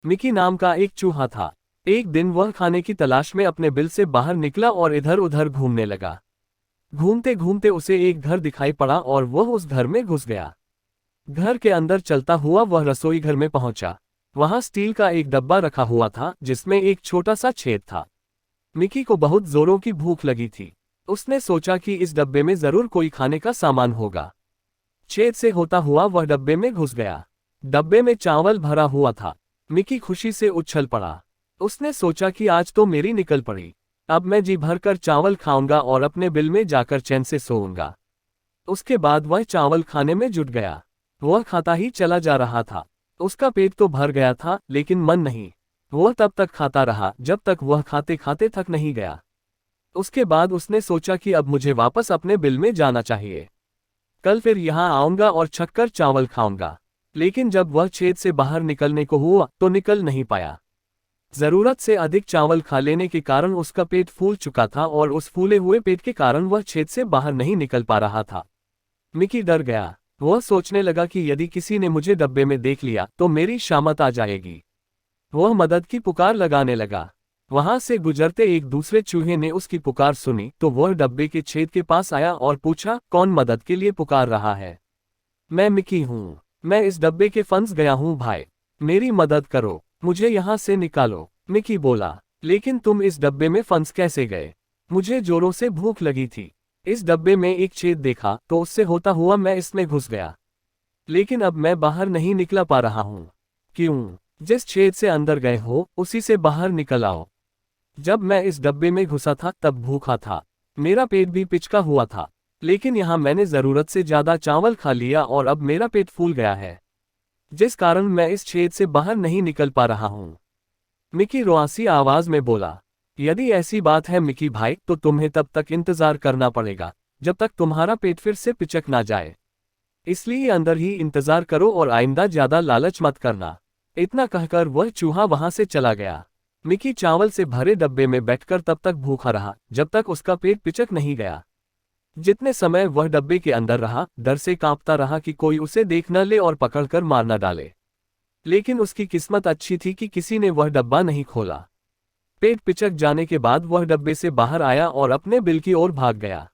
Mickey नाम का एक चूहा था। एक दिन वह खाने की तलाश में अपने बिल से बाहर निकला और इधर उधर घूमने लगा। घूमते घूमते उसे एक घर दिखाई पड़ा और वह उस घर में घुस गया। घर के अंदर चलता हुआ वह रसोई घर में पहुंचा। वहां स्टील का एक डब्बा रखा हुआ था जिसमें एक छोटा सा छेद था। मिकी को बहुत जोरों की भूख लगी थी। उसने सोचा कि इस डब्बे में जरूर कोई खाने का सामान होगा। छेद से होता हुआ वह डब्बे में घुस गया। डब्बे में चावल भरा हुआ था। मिकी खुशी से उछल पड़ा। उसने सोचा कि आज तो मेरी निकल पड़ी। अब मैं जी भरकर चावल खाऊंगा और अपने बिल में जाकर चैन से सोऊंगा। उसके बाद वह चावल खाने में जुट गया। वह खाता ही चला जा रहा था। उसका पेट तो भर गया था लेकिन मन नहीं। वह तब तक खाता रहा जब तक वह खाते खाते थक नहीं गया। उसके बाद उसने सोचा कि अब मुझे वापस अपने बिल में जाना चाहिए। कल फिर यहाँ आऊंगा और छककर चावल खाऊंगा। लेकिन जब वह छेद से बाहर निकलने को हुआ तो निकल नहीं पाया। जरूरत से अधिक चावल खा लेने के कारण उसका पेट फूल चुका था और उस फूले हुए पेट के कारण वह छेद से बाहर नहीं निकल पा रहा था। मिकी डर गया। वह सोचने लगा कि यदि किसी ने मुझे डब्बे में देख लिया तो मेरी शामत आ जाएगी। वह मदद की पुकार लगाने लगा। वहां से गुजरते एक दूसरे चूहे ने उसकी पुकार सुनी तो वह डब्बे के छेद के पास आया और पूछा, कौन मदद के लिए पुकार रहा है? मैं मिकी हूँ। मैं इस डब्बे के फंस गया हूँ भाई। मेरी मदद करो, मुझे यहाँ से निकालो। मिकी बोला, लेकिन तुम इस डब्बे में फंस कैसे गए? मुझे जोरों से भूख लगी थी। इस डब्बे में एक छेद देखा तो उससे होता हुआ मैं इसमें घुस गया। लेकिन अब मैं बाहर नहीं निकला पा रहा हूँ। क्यों? जिस छेद से अंदर गए हो उसी से बाहर निकल आओ। जब मैं इस डब्बे में घुसा था तब भूखा था। मेरा पेट भी पिचका हुआ था। लेकिन यहाँ मैंने जरूरत से ज्यादा चावल खा लिया और अब मेरा पेट फूल गया है, जिस कारण मैं इस छेद से बाहर नहीं निकल पा रहा हूँ। मिकी रुआसी आवाज में बोला, यदि ऐसी बात है मिकी भाई तो तुम्हें तब तक इंतजार करना पड़ेगा जब तक तुम्हारा पेट फिर से पिचक ना जाए। इसलिए अंदर ही इंतजार करो और आइंदा ज्यादा लालच मत करना। इतना कहकर वह चूहा वहां से चला गया। मिकी चावल से भरे डब्बे में बैठकर तब तक भूखा रहा जब तक उसका पेट पिचक नहीं गया। जितने समय वह डब्बे के अंदर रहा डर से कांपता रहा कि कोई उसे देख न ले और पकड़कर मार न डाले। लेकिन उसकी किस्मत अच्छी थी कि किसी ने वह डब्बा नहीं खोला। पेट पिचक जाने के बाद वह डब्बे से बाहर आया और अपने बिल की ओर भाग गया।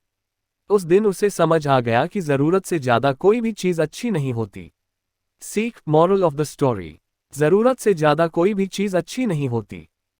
उस दिन उसे समझ आ गया कि जरूरत से ज्यादा कोई भी चीज अच्छी नहीं होती। सीख, मॉरल ऑफ द स्टोरी, जरूरत से ज्यादा कोई भी चीज अच्छी नहीं होती।